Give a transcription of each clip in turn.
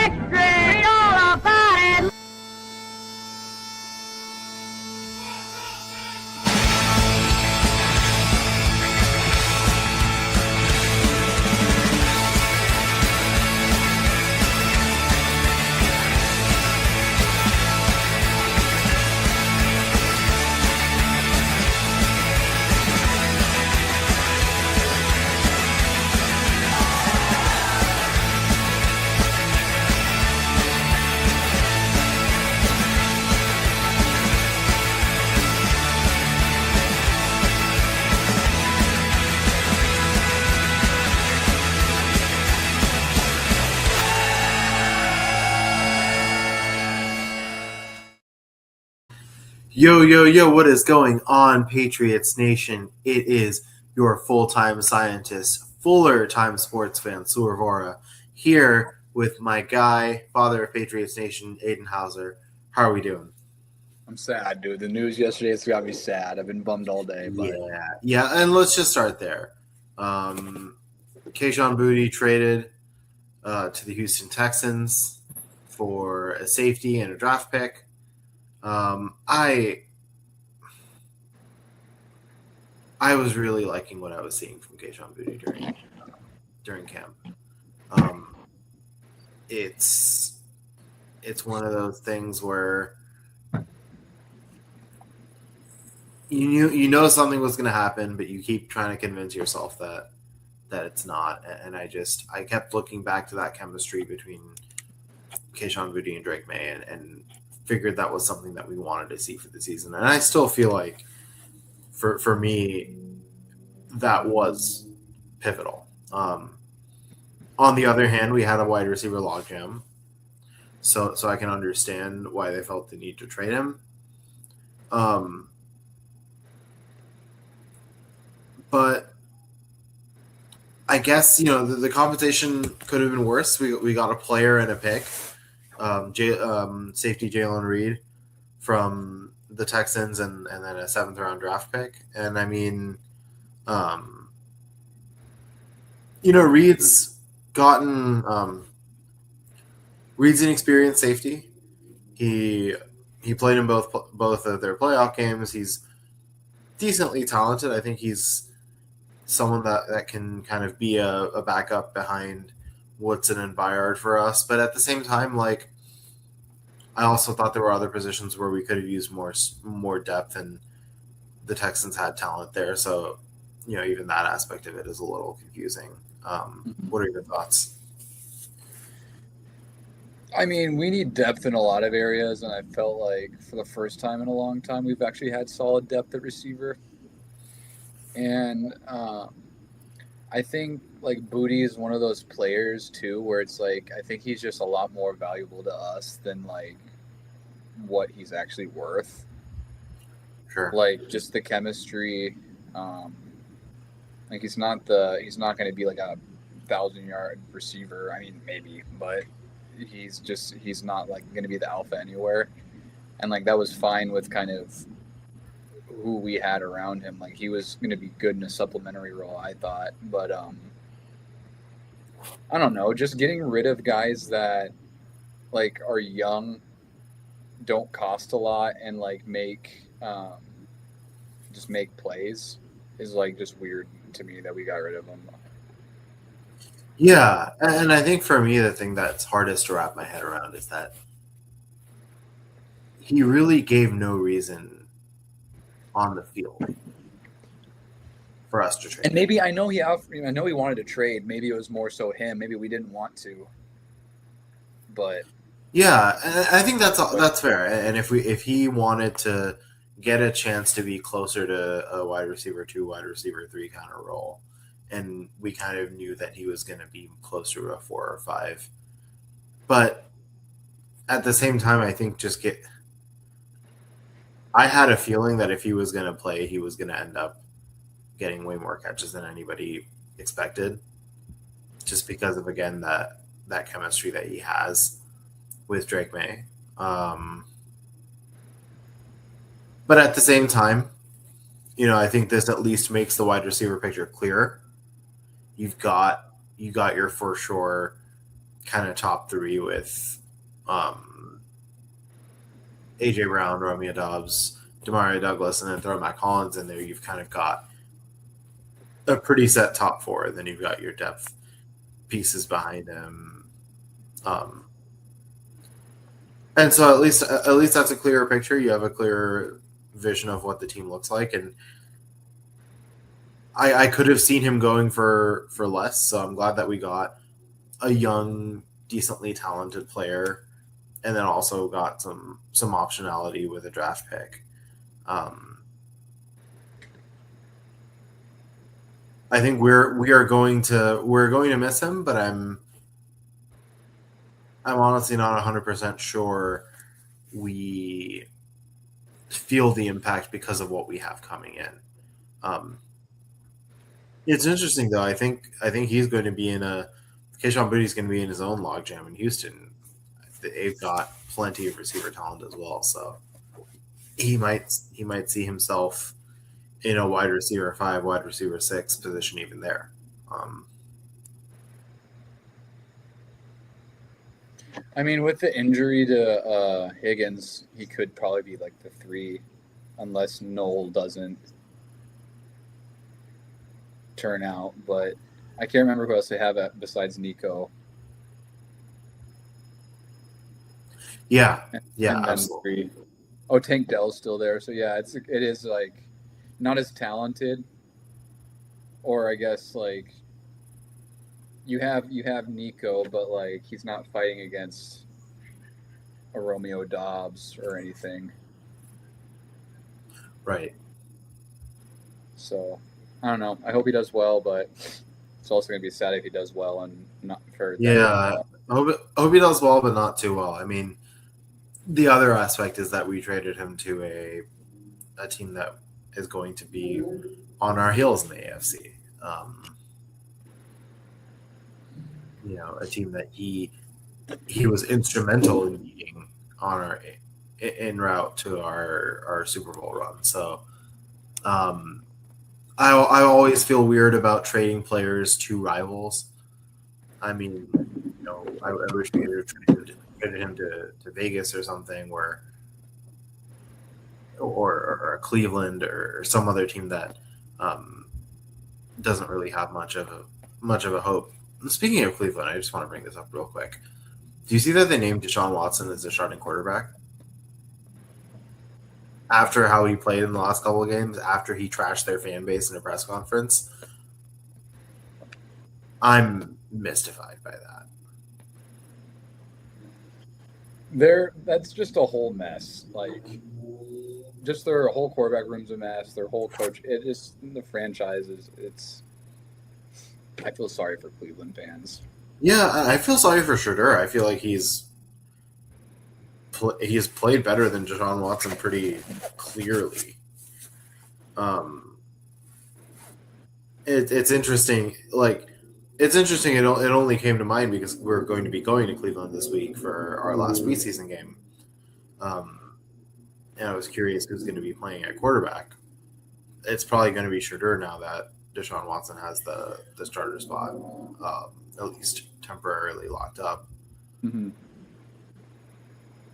extra, read all about it. Yo, yo, yo, what is going on, Patriots Nation? It is your full-time scientist, fuller-time sports fan, Soor here with my guy, father of Patriots Nation, Aiden Hauser. How are we doing? I'm sad, dude. The news yesterday has got me sad. I've been bummed all day. But... Yeah, and let's just start there. Kayshon Boutte traded to the Houston Texans for a safety and a draft pick. I was really liking what I was seeing from Kayshon Boutte during camp. It's one of those things where you know something was going to happen, but you keep trying to convince yourself that it's not. And I kept looking back to that chemistry between Kayshon Boutte and Drake May and figured that was something that we wanted to see for the season. And I still feel like for me, that was pivotal. On the other hand, we had a wide receiver logjam, so I can understand why they felt the need to trade him. But I guess the compensation could have been worse. We got a player and a pick. Safety Jalen Reed from the Texans and then a 7th round draft pick. And I mean, Reed's gotten Reed's an experienced safety. He played in both of their playoff games. He's decently talented. I think he's someone that can kind of be a backup behind Woodson and Byard for us. But at the same time, like, I also thought there were other positions where we could have used more depth, and the Texans had talent there. So, even that aspect of it is a little confusing. What are your thoughts? I mean, we need depth in a lot of areas, and I felt like for the first time in a long time, we've actually had solid depth at receiver. And I think like Boutte is one of those players too, where it's like I think he's just a lot more valuable to us than like what he's actually worth. Sure. Like just the chemistry. Like he's not going to be like a 1,000-yard receiver. I mean, maybe, but he's not like going to be the alpha anywhere. And like that was fine with kind of who we had around him. Like he was going to be good in a supplementary role, I thought. But I don't know, just getting rid of guys that like are young, don't cost a lot, and like make plays is like just weird to me that we got rid of them. Yeah, and I think for me the thing that's hardest to wrap my head around is that he really gave no reason on the field for us to trade. And maybe I know he wanted to trade. Maybe it was more so him. Maybe we didn't want to. But yeah, and I think that's fair. And if he wanted to get a chance to be closer to a wide receiver 2, wide receiver 3 kind of role, and we kind of knew that he was going to be closer to a 4 or 5, but at the same time, I think I had a feeling that if he was going to play, he was going to end up getting way more catches than anybody expected, just because of, again, that chemistry that he has with Drake May. But at the same time, I think this at least makes the wide receiver picture clearer. You got your for sure kind of top three with A.J. Brown, Romeo Doubs, Demario Douglas, and then throw Matt Collins in there, you've kind of got a pretty set top four. And then you've got your depth pieces behind him. And so at least that's a clearer picture. You have a clearer vision of what the team looks like. And I could have seen him going for less. So I'm glad that we got a young, decently talented player, and then also got some optionality with a draft pick. I think we're going to miss him, but I'm honestly not 100% sure we feel the impact because of what we have coming in. It's interesting though. I think he's going to be in Kayshon Boutte's going to be in his own logjam in Houston. They've got plenty of receiver talent as well, so he might see himself in a wide receiver 5, wide receiver 6 position even there. I mean, with the injury to Higgins, he could probably be like the 3, unless Noel doesn't turn out. But I can't remember who else they have besides Nico. Yeah, and absolutely. 3. Oh, Tank Dell's still there, so yeah, it is like not as talented, or I guess like you have Nico, but like he's not fighting against a Romeo Doubs or anything. Right. So I don't know. I hope he does well, but it's also going to be sad if he does well and not for that. Yeah, I hope he does well, but not too well. I mean, the other aspect is that we traded him to a team that is going to be on our heels in the AFC. A team that he was instrumental in beating on our en route to our Super Bowl run. So I always feel weird about trading players to rivals. I mean, I wish we had traded him to Vegas or something, or Cleveland or some other team that doesn't really have much of a hope. Speaking of Cleveland, I just want to bring this up real quick. Do you see that they named Deshaun Watson as their starting quarterback? After how he played in the last couple of games, after he trashed their fan base in a press conference, I'm mystified by that. That's just a whole mess. Like, just their whole quarterback room's a mess. Their whole coach, it is the franchises. I feel sorry for Cleveland fans. Yeah, I feel sorry for Shedeur. I feel like he's played better than Deshaun Watson pretty clearly. It's interesting. It's interesting. It only came to mind because we're going to be going to Cleveland this week for our last preseason game. And I was curious who's going to be playing at quarterback. It's probably going to be Shedeur now that Deshaun Watson has the starter spot, at least temporarily locked up. Mm-hmm.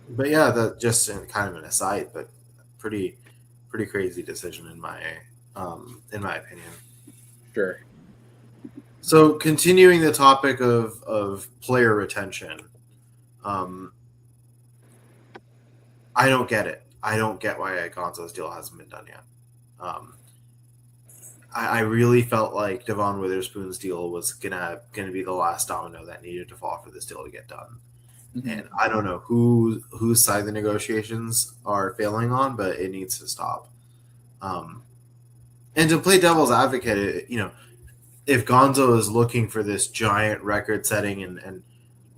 But yeah, that just kind of an aside, but pretty crazy decision in my opinion. Sure. So continuing the topic of player retention, I don't get it. I don't get why Gonzo's deal hasn't been done yet. I really felt like Devon Witherspoon's deal was gonna be the last domino that needed to fall for this deal to get done. Mm-hmm. And I don't know whose side the negotiations are failing on, but it needs to stop. And to play devil's advocate, if Gonzo is looking for this giant record-setting and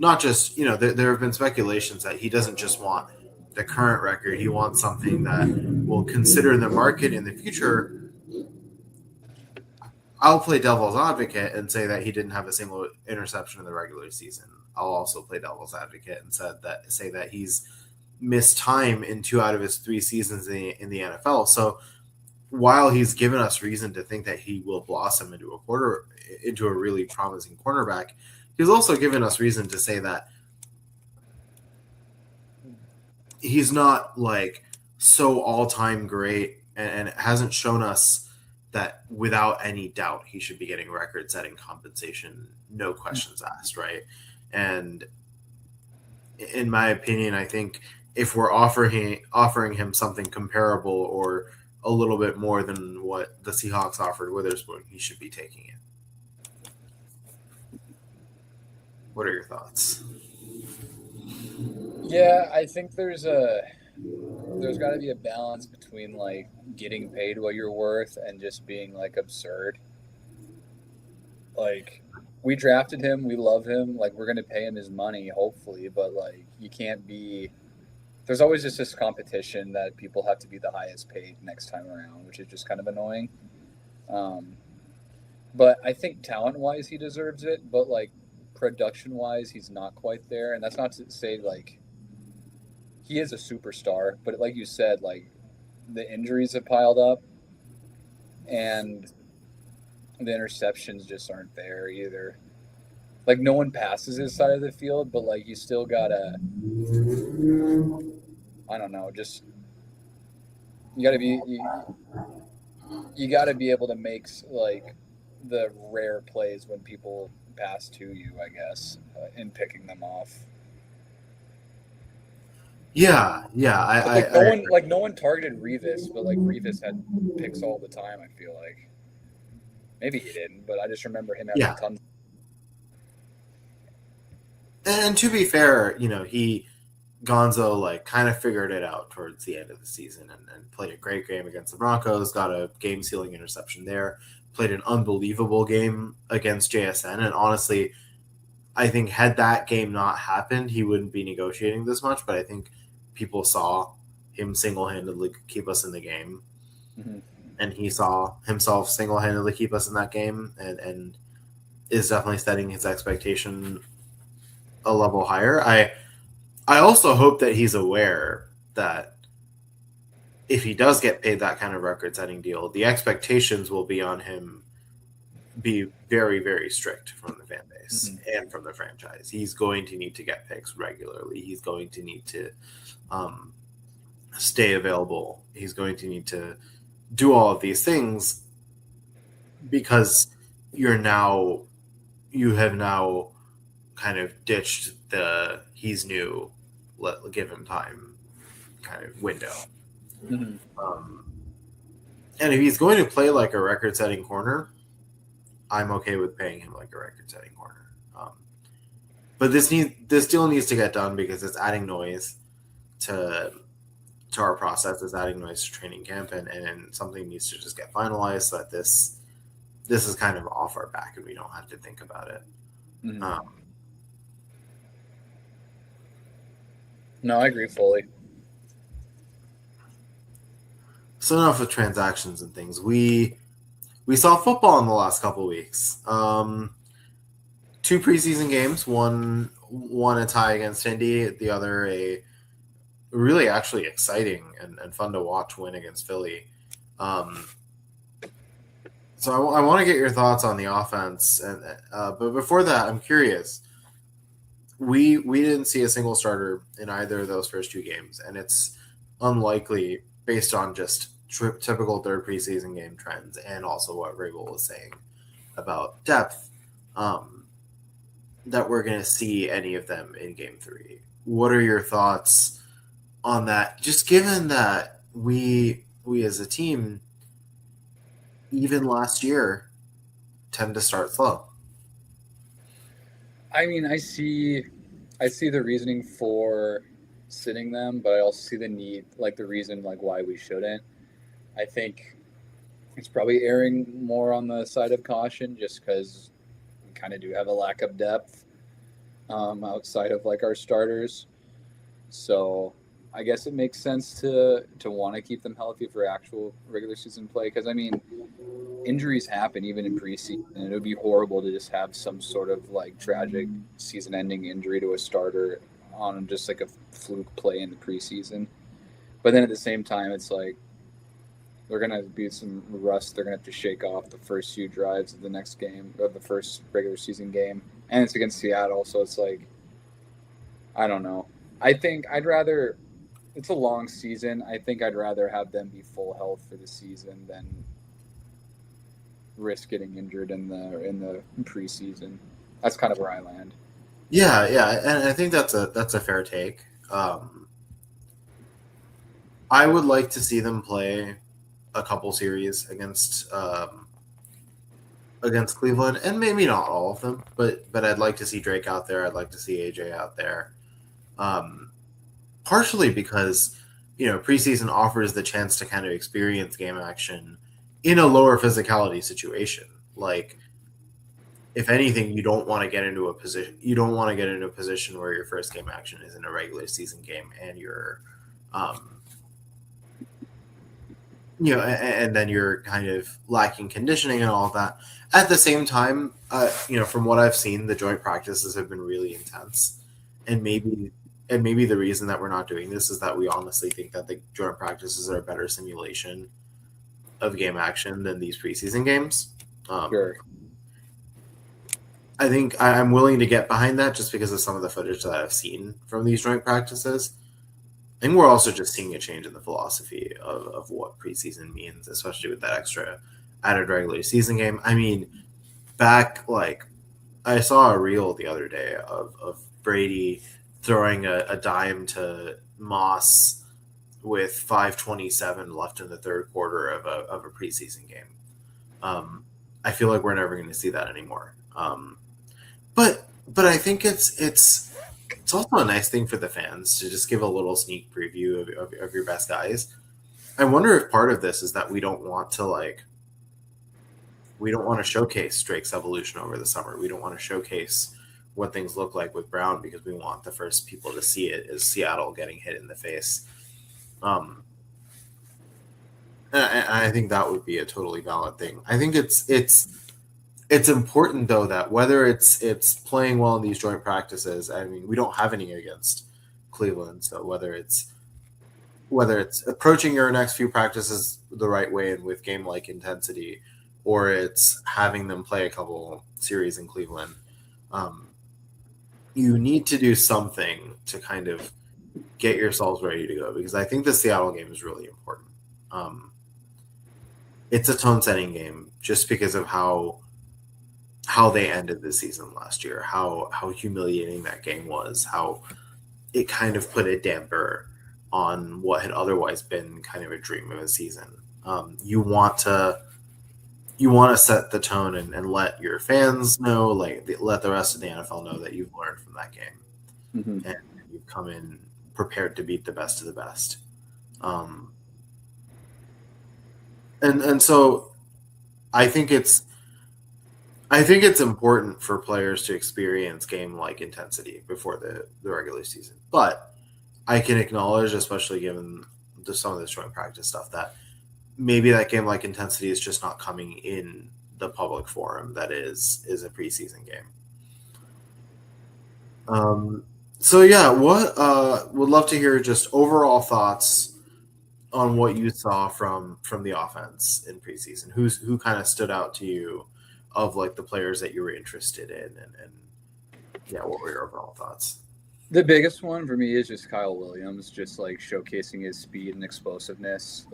not just, there have been speculations that he doesn't just want the current record, he wants something that will consider the market in the future. I'll play devil's advocate and say that he didn't have a single interception in the regular season. I'll also play devil's advocate and say that he's missed time in 2 out of his 3 seasons in the NFL. So while he's given us reason to think that he will blossom into a really promising cornerback, he's also given us reason to say that he's not like so all-time great and hasn't shown us that without any doubt he should be getting record-setting compensation, no questions asked, right? And in my opinion, I think if we're offering him something comparable or a little bit more than what the Seahawks offered Witherspoon, he should be taking it. What are your thoughts? Yeah, I think there's got to be a balance between like getting paid what you're worth and just being like absurd. Like, we drafted him, we love him, like we're gonna pay him his money, hopefully, but like you can't be. There's always just this competition that people have to be the highest paid next time around, which is just kind of annoying. Um, but I think talent wise he deserves it, but like production wise he's not quite there, and that's not to say like he is a superstar, but like you said, like the injuries have piled up, and the interceptions just aren't there either. Like no one passes his side of the field, but like you still gotta, I don't know, just you gotta be you gotta be able to make like the rare plays when people pass to you, I guess, in picking them off. Yeah, No one targeted Revis, but like Revis had picks all the time. I feel like maybe he didn't, but I just remember him having tons. And to be fair, Gonzo like kind of figured it out towards the end of the season and played a great game against the Broncos, got a game-sealing interception there, played an unbelievable game against JSN, and honestly, I think had that game not happened, he wouldn't be negotiating this much, but I think people saw him single-handedly keep us in the game, and he saw himself single-handedly keep us in that game, and is definitely setting his expectation a level higher. I also hope that he's aware that if he does get paid that kind of record-setting deal, the expectations will be on him be very, very strict from the fan base and from the franchise. He's going to need to get picks regularly. He's going to need to stay available. He's going to need to do all of these things because you have now kind of ditched the he's new, give him time kind of window. And if he's going to play like a record-setting corner, I'm okay with paying him like a record-setting corner. But this deal needs to get done because it's adding noise to our process. It's adding noise to training camp, and something needs to just get finalized so that this is kind of off our back and we don't have to think about it. No, I agree fully. So enough with transactions and things. We saw football in the last couple of weeks. 2 preseason games. One a tie against Indy. The other a really actually exciting and fun to watch win against Philly. So I want to get your thoughts on the offense. But before that, I'm curious. We didn't see a single starter in either of those first 2 games, and it's unlikely based on just typical third preseason game trends and also what Rabel was saying about depth, that we're going to see any of them in game 3. What are your thoughts on that? Just given that we as a team, even last year, tend to start slow. I mean, I see the reasoning for sitting them, but I also see the need, like the reason, like why we shouldn't. I think it's probably erring more on the side of caution, just because we kind of do have a lack of depth outside of like our starters. So I guess it makes sense to want to keep them healthy for actual regular season play. Because I mean, injuries happen even in preseason, and it would be horrible to just have some sort of like tragic season-ending injury to a starter on just like a fluke play in the preseason. But then at the same time, it's like they're gonna be some rust. They're gonna have to shake off the first few drives of the next game, of the first regular season game. and it's against Seattle, so it's like, I don't know. I think I'd rather. It's a long season. I think I'd rather have them be full health for the season than risk getting injured in the preseason. That's kind of where I land. Yeah, and I think that's a fair take. I would like to see them play a couple series against Cleveland, and maybe not all of them, but I'd like to see Drake out there. I'd like to see AJ out there. Partially because preseason offers the chance to kind of experience game action in a lower physicality situation. Like, if anything, you don't want to get into a position. You don't want to get into a position where your first game action is in a regular season game, and you're, and then you're kind of lacking conditioning and all of that. At the same time, from what I've seen, the joint practices have been really intense, and maybe the reason that we're not doing this is that we honestly think that the joint practices are a better simulation of game action than these preseason games. Sure. I think I'm willing to get behind that just because of some of the footage that I've seen from these joint practices. And we're also just seeing a change in the philosophy of what preseason means, especially with that extra added regular season game. I mean, I saw a reel the other day of Brady throwing a dime to Moss with 5:27 left in the third quarter of a preseason game. I feel like we're never going to see that anymore. But I think it's also a nice thing for the fans to just give a little sneak preview of your best guys. I wonder if part of this is that we don't want to showcase Drake's evolution over the summer. We don't want to showcase what things look like with Brown because we want the first people to see it is Seattle getting hit in the face. And I think that would be a totally valid thing. I think it's important though that whether it's playing well in these joint practices, I mean, we don't have any against Cleveland, so whether it's approaching your next few practices the right way and with game-like intensity, or it's having them play a couple series in Cleveland, you need to do something to kind of get yourselves ready to go, because I think the Seattle game is really important. It's a tone-setting game just because of how they ended the season last year, how humiliating that game was, how it kind of put a damper on what had otherwise been kind of a dream of a season. You want to set the tone and let your fans know, let the rest of the NFL know that you've learned from that game, and you've come in prepared to beat the best of the best. And so I think it's important for players to experience game-like intensity before the regular season. But I can acknowledge, especially given some of this joint practice stuff, that maybe that game-like intensity is just not coming in the public forum that is a preseason game. So yeah, what would love to hear just overall thoughts on what you saw from the offense in preseason. Who kind of stood out to you of the players that you were interested in, and yeah, what were your overall thoughts? The biggest one for me is just Kyle Williams, just showcasing his speed and explosiveness.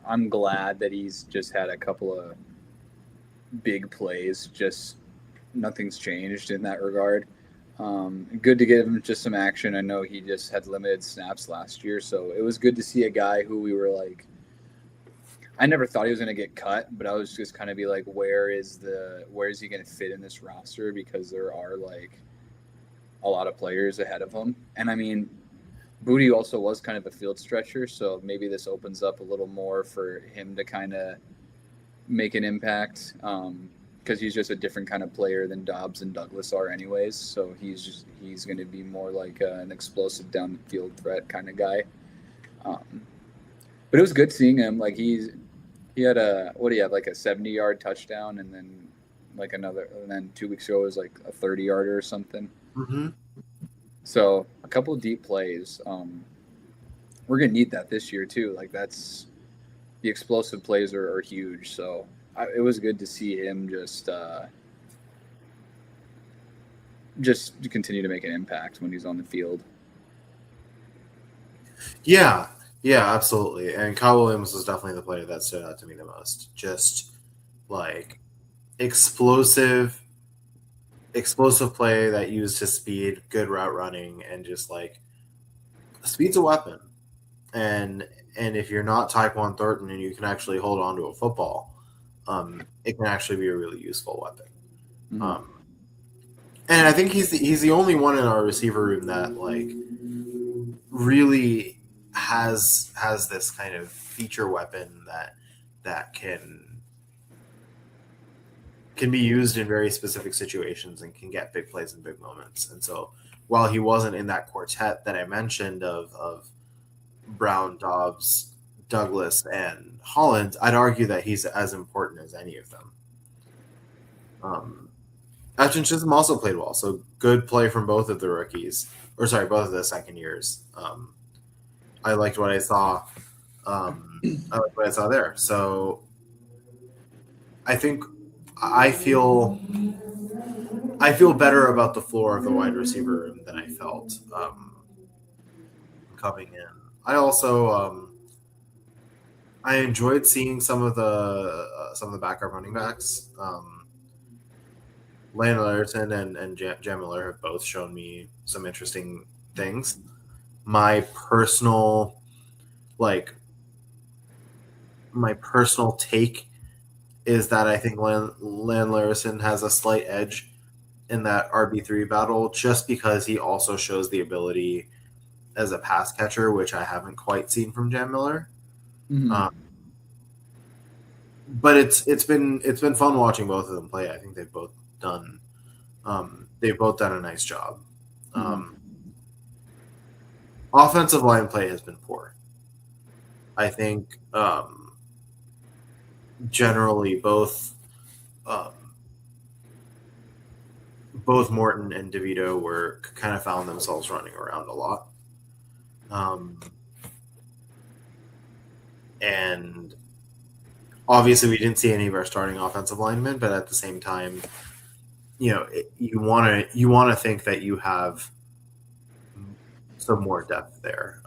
I'm glad that he's just had a couple of big plays. Just nothing's changed in that regard. Good to give him just some action. I know he just had limited snaps last year, so it was good to see a guy who we were I never thought he was going to get cut, but I was just kind of be where is he going to fit in this roster? Because there are a lot of players ahead of him. And I mean, Booty also was kind of a field stretcher, so maybe this opens up a little more for him to kind of make an impact, because he's just a different kind of player than Dobbs and Douglas are anyways. So he's going to be more an explosive down the field threat kind of guy. But it was good seeing him. He had a 70-yard touchdown, and then and then 2 weeks ago it was a 30-yarder or something. Mm-hmm. So a couple of deep plays. We're gonna need that this year too. That's the explosive plays are huge. So it was good to see him just just to continue to make an impact when he's on the field. Yeah, absolutely. And Kyle Williams was definitely the player that stood out to me the most. Just like explosive play that used his speed, good route running, and just like speed's a weapon. And if you're not Tyquan Thornton and you can actually hold on to a football, it can actually be a really useful weapon. Mm-hmm. And I think he's the only one in our receiver room that like really has this kind of feature weapon that can be used in very specific situations and can get big plays in big moments. And so while he wasn't in that quartet that I mentioned of Brown, Dobbs, Douglas, and Holland, I'd argue that he's as important as any of them. Ashton Chisholm also played well, so good play from both of the rookies, both of the second years. I liked what I saw. I liked what I saw there. So I think I feel better about the floor of the wide receiver room than I felt coming in. I also I enjoyed seeing some of the backup running backs. Landon Larson and Jam Miller have both shown me some interesting things. My personal take is that I think Land Larson has a slight edge in that RB3 battle just because he also shows the ability as a pass catcher, which I haven't quite seen from Jam Miller. Mm-hmm. But it's been fun watching both of them play. I think they've both done a nice job. Offensive line play has been poor. I think generally both Morton and DeVito were kind of found themselves running around a lot. And obviously we didn't see any of our starting offensive linemen, but at the same time, you want to think that you have some more depth there.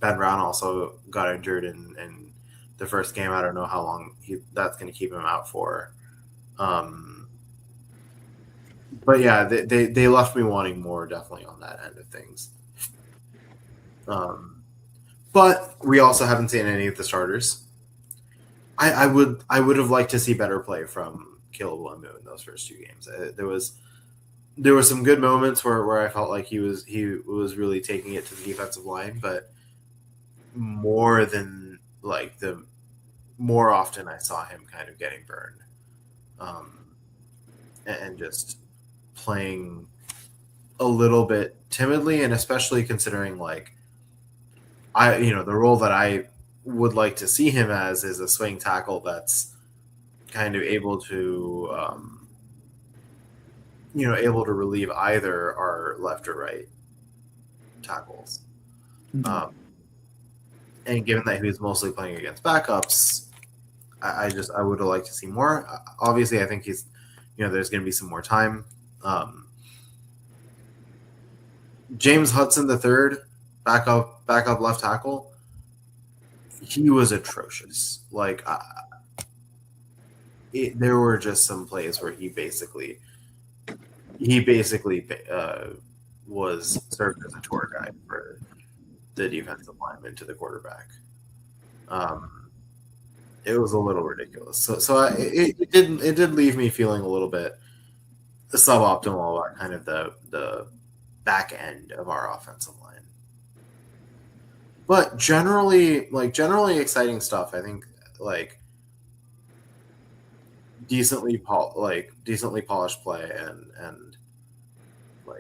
Ben Brown also got injured in the first game. I don't know how long that's going to keep him out for. But yeah, they left me wanting more definitely on that end of things. But we also haven't seen any of the starters. I would have liked to see better play from Caleb Lemu in those first two games. There were some good moments where I felt like he was really taking it to the defensive line, but more often I saw him kind of getting burned, and just playing a little bit timidly, and especially considering the role that I would like to see him as is a swing tackle that's kind of able to relieve either our left or right tackles. Mm-hmm. And given that he was mostly playing against backups, I would have liked to see more. Obviously, I think he's, there's going to be some more time. James Hudson III, backup left tackle, he was atrocious. There were just some plays where he basically was served as a tour guide for the defensive lineman to the quarterback. It was a little ridiculous. So it did leave me feeling a little bit suboptimal about kind of the back end of our offensive line. But generally exciting stuff. I think decently polished play and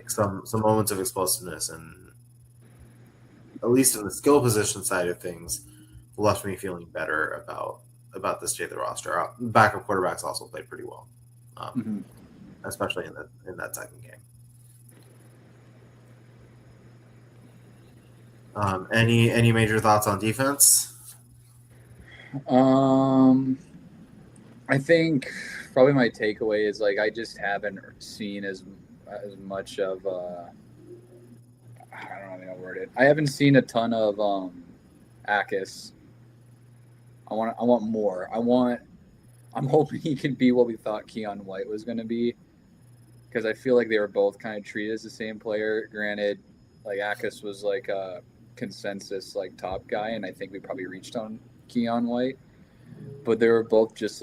some moments of explosiveness, and at least in the skill position side of things left me feeling better about the state of the roster. Backup quarterbacks also played pretty well, especially in that second game. Any major thoughts on defense? I think probably my takeaway is I just haven't seen as as much of I don't know how to word it. I haven't seen a ton of Akis. I want more. I'm hoping he can be what we thought Keon White was going to be, because I feel like they were both kind of treated as the same player. Granted, like Akis was like a consensus like top guy, and I think we probably reached on Keon White, but they were both just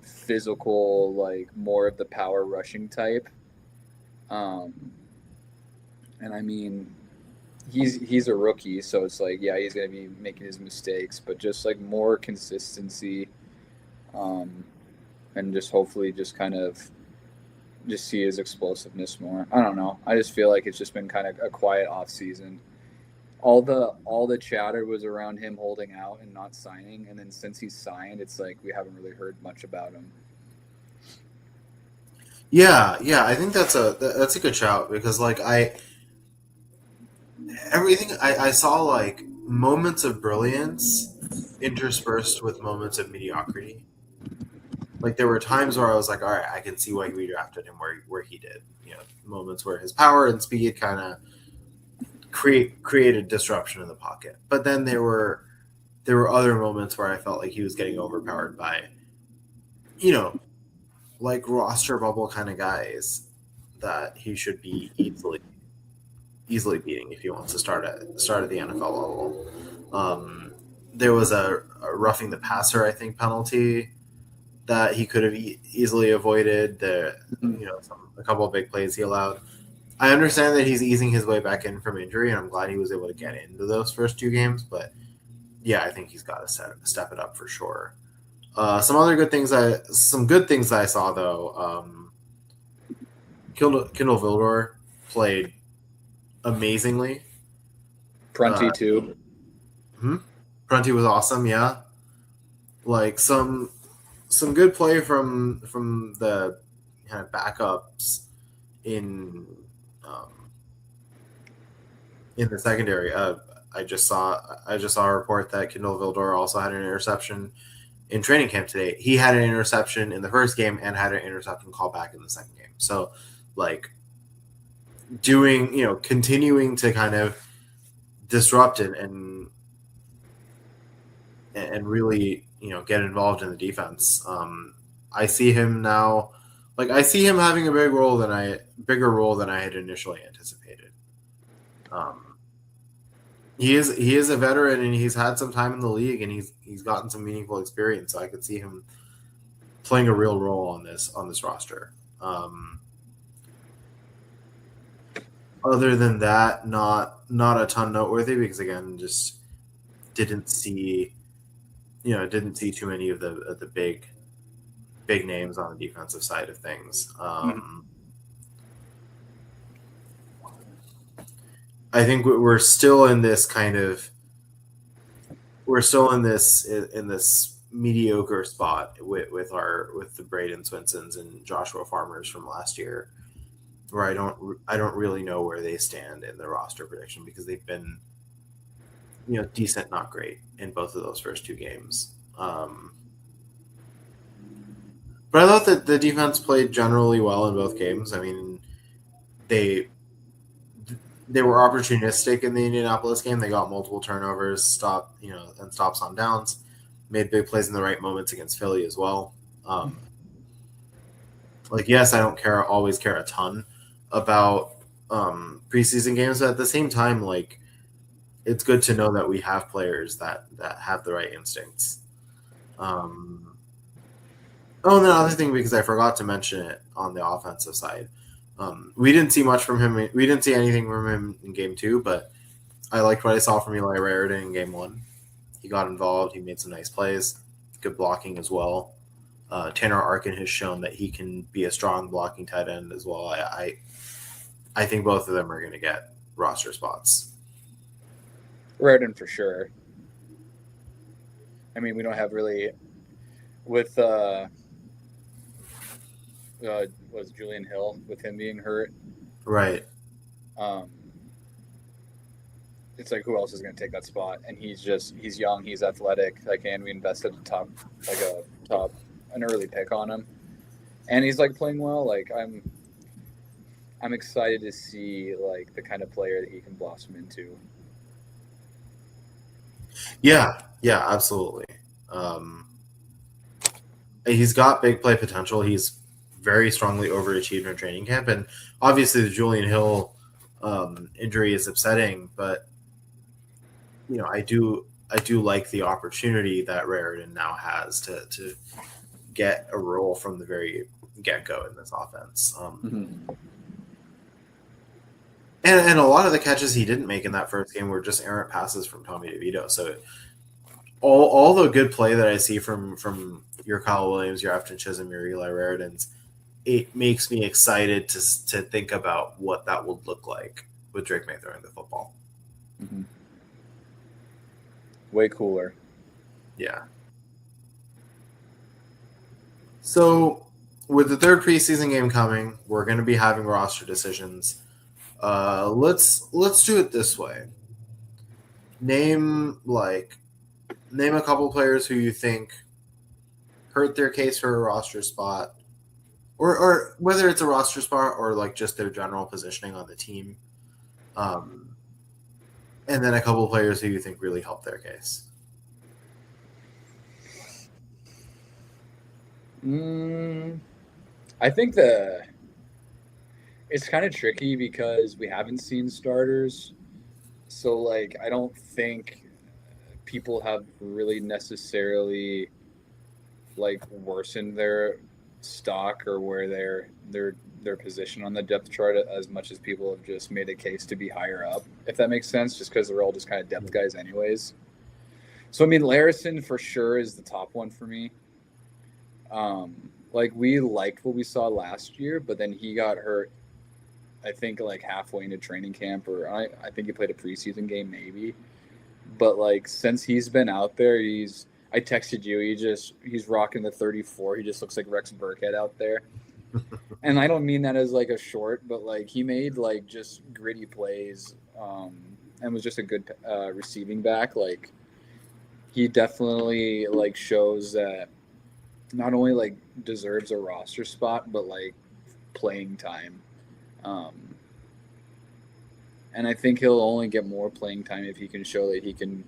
physical, like more of the power rushing type. And I mean, he's a rookie, so it's like, yeah, he's gonna be making his mistakes, but just like more consistency, and just hopefully just kind of just see his explosiveness more. I don't know. I just feel like it's just been kind of a quiet off season. All the chatter was around him holding out and not signing, and then since he's signed, it's like we haven't really heard much about him. Yeah, I think that's a good shout, because like I saw like moments of brilliance interspersed with moments of mediocrity. Like there were times where I was like, all right, I can see why we drafted him where he did. You know, moments where his power and speed kind of created disruption in the pocket. But then there were other moments where I felt like he was getting overpowered by, you know, like roster bubble kind of guys that he should be easily beating if he wants to start at the NFL level. There was a roughing the passer, I think, penalty that he could have easily avoided. A couple of big plays he allowed. I understand that he's easing his way back in from injury, and I'm glad he was able to get into those first two games. But yeah, I think he's got to step it up for sure. Some good things that I saw though. Kindle Vildor played amazingly. Prunty too. Prunty was awesome. Yeah, like some good play from the kind of backups in the secondary. I just saw a report that Kindle Vildor also had an interception in training camp today. He had an interception in the first game and had an interception call back in the second game. So, like, continuing to kind of disrupt it and really, get involved in the defense. I see him now, like I see him having a bigger role than I had initially anticipated. He is a veteran, and he's had some time in the league, and he's gotten some meaningful experience. So I could see him playing a real role on this roster. Other than that, not a ton noteworthy, because again, just didn't see too many of the big names on the defensive side of things. I think we're still in this mediocre spot with the Braden Swinsons and Joshua Farmers from last year, where I don't really know where they stand in the roster prediction, because they've been decent, not great, in both of those first two games. But I thought that the defense played generally well in both games. I mean, they were opportunistic in the Indianapolis game. They got multiple turnovers, and stops on downs, made big plays in the right moments against Philly as well. Yes, I don't always care a ton about preseason games, but at the same time, like, it's good to know that we have players that have the right instincts. And the other thing, because I forgot to mention it on the offensive side, we didn't see much from him. We didn't see anything from him in game 2, but I liked what I saw from Eli Raritan in game 1. He got involved. He made some nice plays, good blocking as well. Tanner Arkin has shown that he can be a strong blocking tight end as well. I think both of them are going to get roster spots. Raritan for sure. I mean, we don't have really with was Julian Hill, with him being hurt, right? It's like, who else is going to take that spot? And he's young, he's athletic, and we invested an early pick on him, and he's like playing well. Like, I'm excited to see like the kind of player that he can blossom into. Yeah, absolutely. He's got big play potential. He's very strongly overachieved in training camp, and obviously the Julian Hill injury is upsetting. But I do like the opportunity that Raritan now has to get a role from the very get go in this offense. And a lot of the catches he didn't make in that first game were just errant passes from Tommy DeVito. So all the good play that I see from your Kyle Williams, your Afton Chisholm, your Eli Raridans, it makes me excited to think about what that would look like with Drake May throwing the football. Mm-hmm. Way cooler. Yeah. So with the third preseason game coming, we're going to be having roster decisions. Let's do it this way. Name a couple players who you think hurt their case for a roster spot, or whether it's a roster spot or like just their general positioning on the team. And then a couple of players who you think really helped their case. I think it's kind of tricky because we haven't seen starters. So, like, I don't think people have really necessarily, like, worsened their stock or where their position on the depth chart as much as people have just made a case to be higher up, if that makes sense, just because they're all just kind of depth guys anyways. So, I mean, Larison for sure is the top one for me. Like, we liked what we saw last year, but then he got hurt, I think, like, halfway into training camp, or I think he played a preseason game maybe. But, like, since he's been out there, I texted you, he's rocking the 34. He just looks like Rex Burkhead out there. And I don't mean that as, like, a short, but, like, he made, like, just gritty plays and was just a good receiving back. Like, he definitely, like, shows that not only, like, deserves a roster spot, but, like, playing time. And I think he'll only get more playing time if he can show that he can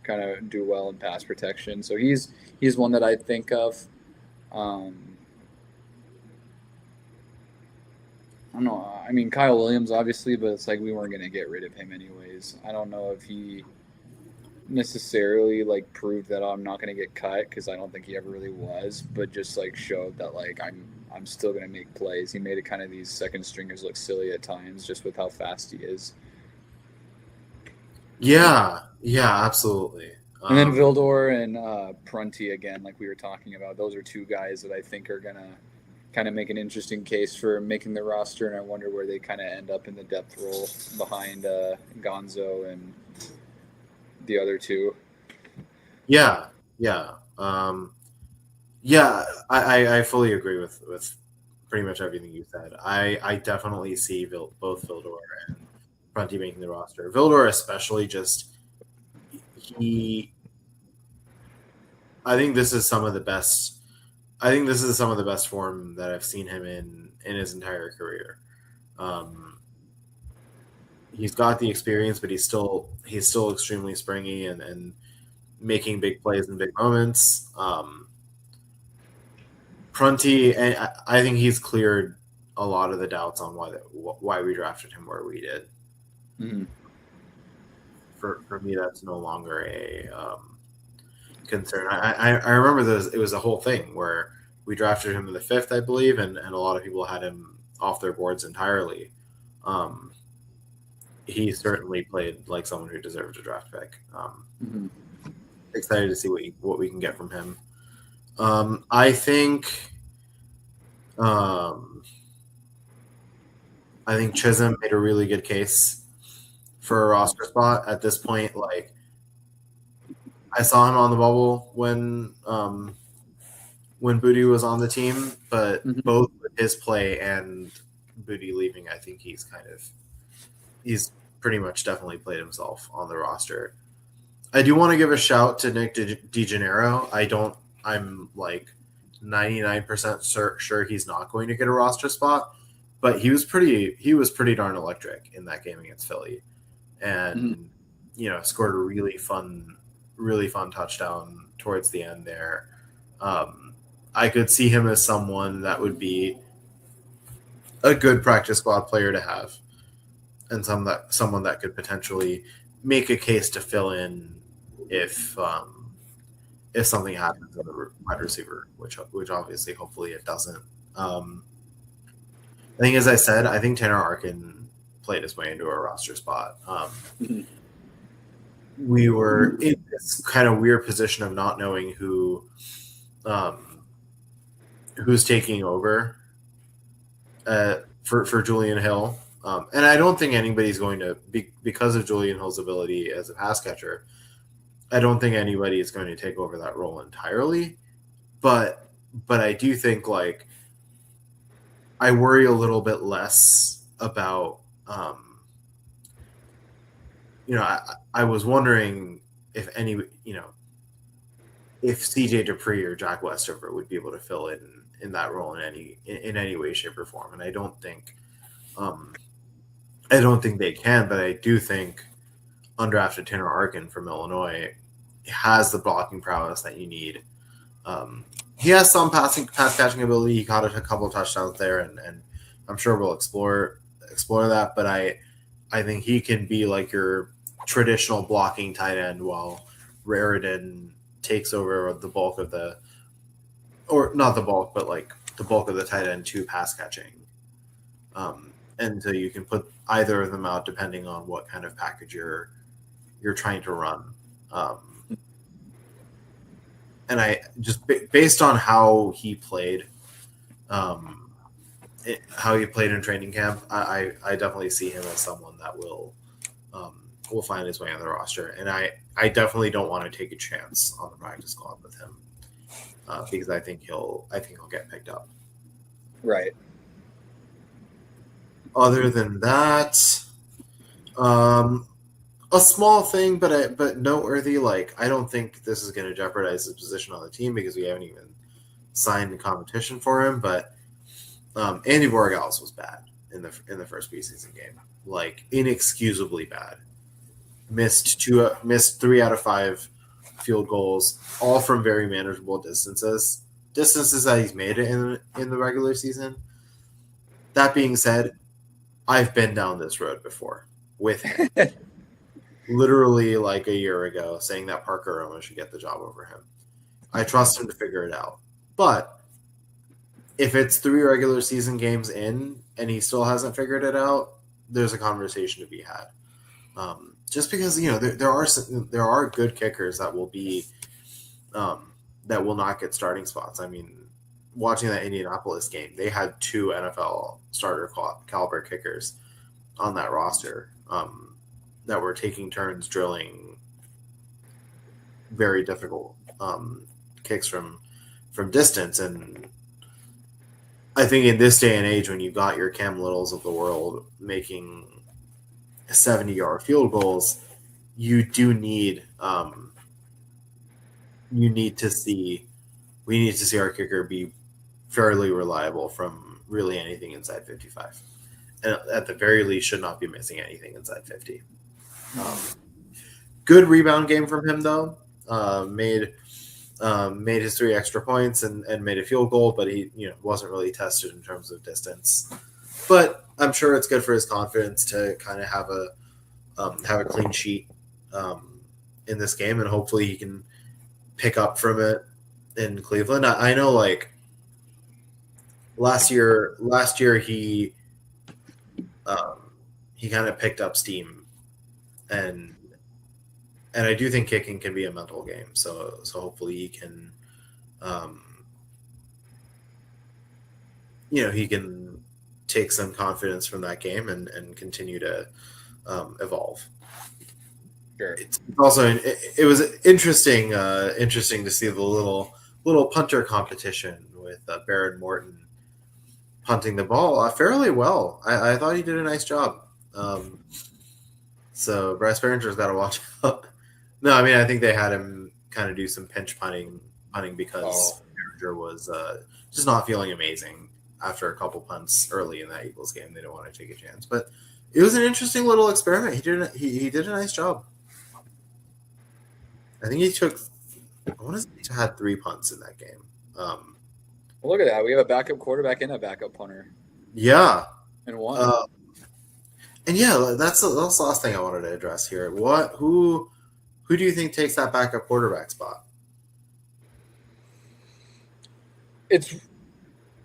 kind of do well in pass protection. So he's one that I think of. I don't know. I mean, Kyle Williams, obviously, but it's like we weren't going to get rid of him anyways. I don't know if he necessarily, like, proved that I'm not going to get cut, because I don't think he ever really was, but just, like, showed that, like, I'm still going to make plays. He made it kind of these second stringers look silly at times just with how fast he is. Yeah, absolutely. And then Vildor and Prunty again, like we were talking about. Those are two guys that I think are going to kind of make an interesting case for making the roster, and I wonder where they kind of end up in the depth role behind Gonzo and the other two. Yeah. I fully agree with pretty much everything you said. I definitely see both Vildor and Prunty making the roster. Vildor especially, I think this is some of the best form that I've seen him in his entire career. He's got the experience, but he's still extremely springy and making big plays in big moments. Prunty, I think he's cleared a lot of the doubts on why we drafted him where we did. Mm-hmm. For me, that's no longer a concern. I remember it was a whole thing where we drafted him in the 5th, I believe, and a lot of people had him off their boards entirely. He certainly played like someone who deserved a draft pick. Excited to see what we can get from him. I think Chisholm made a really good case for a roster spot at this point. Like, I saw him on the bubble when Booty was on the team, but both with his play and Booty leaving, I think he's pretty much definitely played himself on the roster. I do want to give a shout to Nick DeGennaro. I'm like 99% sure he's not going to get a roster spot, but he was pretty darn electric in that game against Philly, and scored a really fun touchdown towards the end there. I could see him as someone that would be a good practice squad player to have, and someone that could potentially make a case to fill in if something happens with a wide receiver, which obviously hopefully it doesn't. I think, as I said, I think Tanner Arkin played his way into a roster spot. We were in this kind of weird position of not knowing who's taking over for Julian Hill. And I don't think anybody's going to, because of Julian Hill's ability as a pass catcher, I don't think anybody is going to take over that role entirely. But I do think, like, I worry a little bit less about, I was wondering if if CJ Dupree or Jack Westover would be able to fill in that role in any way, shape, or form. And I don't think they can, but I do think undrafted Tanner Arkin from Illinois has the blocking prowess that you need. He has some pass catching ability. He caught a couple of touchdowns there, and I'm sure we'll explore that. But I think he can be like your traditional blocking tight end, while Raridan takes over the bulk of the, or not the bulk, but like the bulk of the tight end to pass catching. And so you can put either of them out depending on what kind of package you're trying to run. And I just based on how he played, in training camp, I definitely see him as someone that will find his way on the roster. And I definitely don't want to take a chance on the practice squad with him because I think he'll get picked up. Right. Other than that, a small thing, but noteworthy. Like, I don't think this is going to jeopardize his position on the team because we haven't even signed a competition for him. But Andy Borregales was bad in the first preseason game, like inexcusably bad. Missed 3 out of 5 field goals, all from very manageable distances that he's made it in the regular season. That being said, I've been down this road before with him. Literally like a year ago, saying that Parker Roma should get the job over him. I trust him to figure it out. But if it's 3 regular season games in and he still hasn't figured it out, there's a conversation to be had. Just because there are good kickers that will be that will not get starting spots. I mean, watching that Indianapolis game, they had 2 NFL starter caliber kickers on that roster that were taking turns drilling very difficult kicks from distance. And I think in this day and age, when you've got your Cam Littles of the world making 70-yard field goals, you do need we need to see our kicker be fairly reliable from really anything inside 55, and at the very least should not be missing anything inside 50. Good rebound game from him though. Made his 3 extra points and made a field goal, but he wasn't really tested in terms of distance. But I'm sure it's good for his confidence to kind of have a clean sheet in this game, and hopefully he can pick up from it in Cleveland. I know, like last year he kind of picked up steam, and I do think kicking can be a mental game. So hopefully he can, he can take some confidence from that game and continue to evolve. Sure. It's also it was interesting to see the little punter competition with Baron Morton punting the ball fairly well. I thought he did a nice job. So Bryce Behringer's got to watch out. No, I mean, I think they had him kind of do some pinch punting because Behringer was just not feeling amazing after a couple punts early in that Eagles game. They didn't want to take a chance, but it was an interesting little experiment. He did a nice job. I think he took. I want to say he had 3 punts in that game. Well, look at that. We have a backup quarterback and a backup punter. Yeah. And one. And yeah, that's the last thing I wanted to address here. Who do you think takes that backup quarterback spot?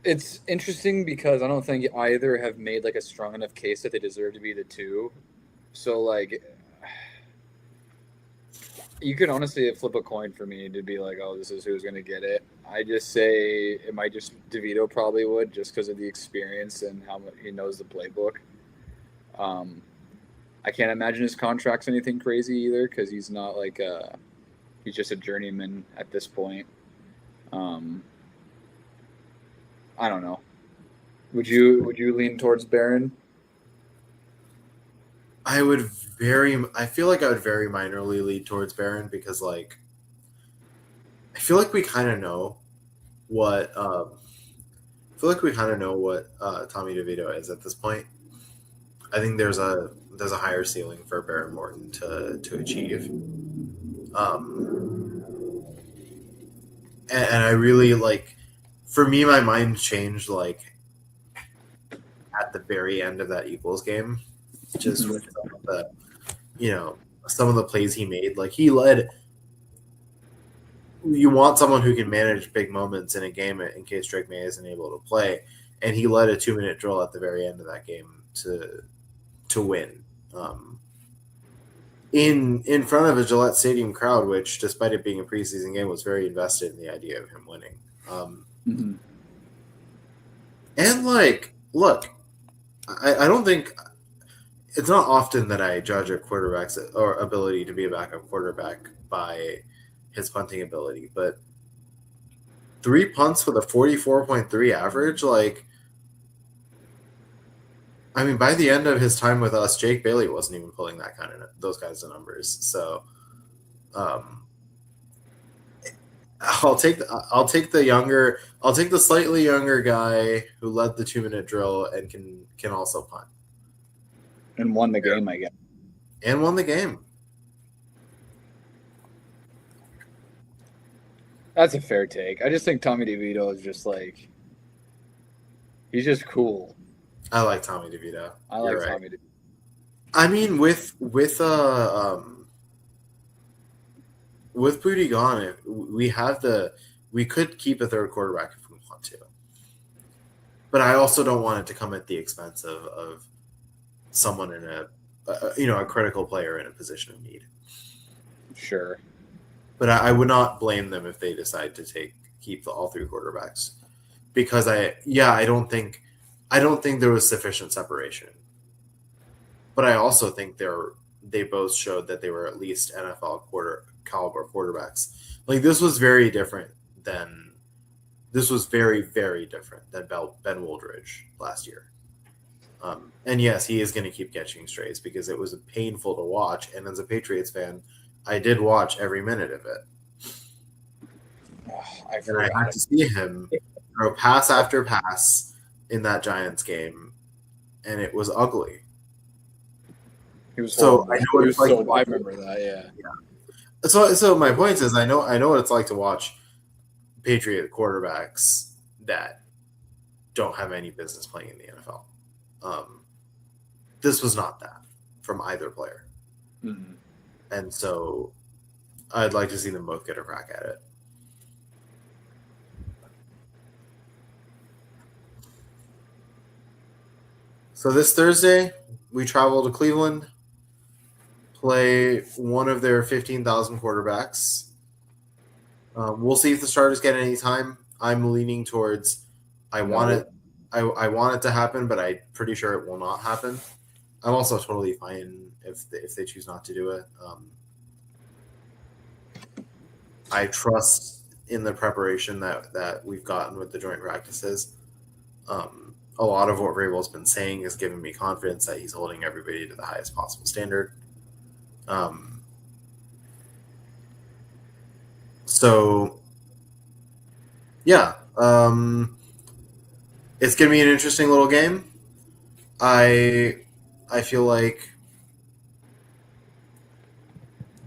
It's interesting because I don't think either have made like a strong enough case that they deserve to be the 2. So like, you could honestly flip a coin for me to be like, oh, this is who's going to get it. I just say it might just DeVito probably would, just because of the experience and how much he knows the playbook. I can't imagine his contract's anything crazy either, because he's not like he's just a journeyman at this point. I don't know. Would you lean towards Barron? I feel like I would very minorly lead towards Barron because like I feel like we kind of know what Tommy DeVito is at this point. I think there's a higher ceiling for Baron Morton to achieve. And I really like, for me, my mind changed like at the very end of that Eagles game, just with some of the plays he made. Like he led. You want someone who can manage big moments in a game in case Drake May isn't able to play, and he led a 2-minute drill at the very end of that game to win. In front of a Gillette Stadium crowd, which, despite it being a preseason game, was very invested in the idea of him winning. And like, look, I don't think it's not often that I judge a quarterback's or ability to be a backup quarterback by his punting ability, but 3 punts with a 44.3 average, like, I mean, by the end of his time with us, Jake Bailey wasn't even pulling those kinds of numbers. So, I'll take the slightly younger guy who led the 2-minute drill and can also punt and won the game, I guess. And won the game. That's a fair take. I just think Tommy DeVito is just like, he's just cool. I like Tommy DeVito. I like Tommy DeVito. I mean, with Booty gone, we could keep a third quarterback if we want to. But I also don't want it to come at the expense of someone in a critical player in a position of need. Sure. But I would not blame them if they decide to keep all 3 quarterbacks, because I don't think there was sufficient separation. But I also think they both showed that they were at least NFL caliber quarterbacks. Like this was very, very different than Ben Woldridge last year. And yes, he is going to keep catching strays because it was painful to watch. And as a Patriots fan, I did watch every minute of it. I had to see him throw pass after pass in that Giants game, and it was ugly. He was so horrible. I know what it's like. I remember that. Yeah. So my point is, I know what it's like to watch Patriot quarterbacks that don't have any business playing in the NFL. This was not that from either player. Mm-hmm. And so I'd like to see them both get a crack at it. So this Thursday, we travel to Cleveland, play one of their 15,000 quarterbacks. We'll see if the starters get any time. I'm leaning towards I want it to happen, but I'm pretty sure it will not happen. I'm also totally fine if they choose not to do it. I trust in the preparation that we've gotten with the joint practices. A lot of what Vrabel's been saying has given me confidence that he's holding everybody to the highest possible standard. So, yeah. It's going to be an interesting little game. I feel like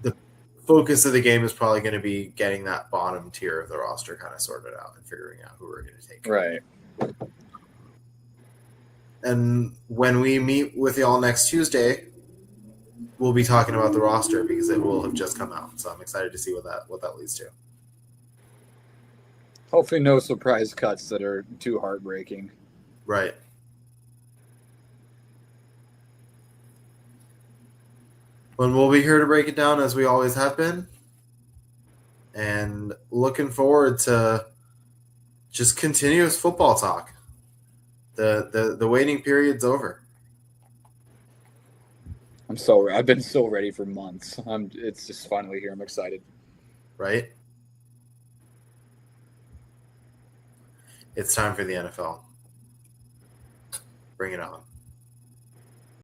the focus of the game is probably going to be getting that bottom tier of the roster kind of sorted out and figuring out who we're going to take. Right. And when we meet with y'all next Tuesday, we'll be talking about the roster because it will have just come out. So I'm excited to see what that leads to. Hopefully no surprise cuts that are too heartbreaking. Right. But we'll be here to break it down as we always have been. And looking forward to just continuous football talk. The waiting period's over. I've been so ready for months. It's just finally here. I'm excited. Right? It's time for the NFL. Bring it on.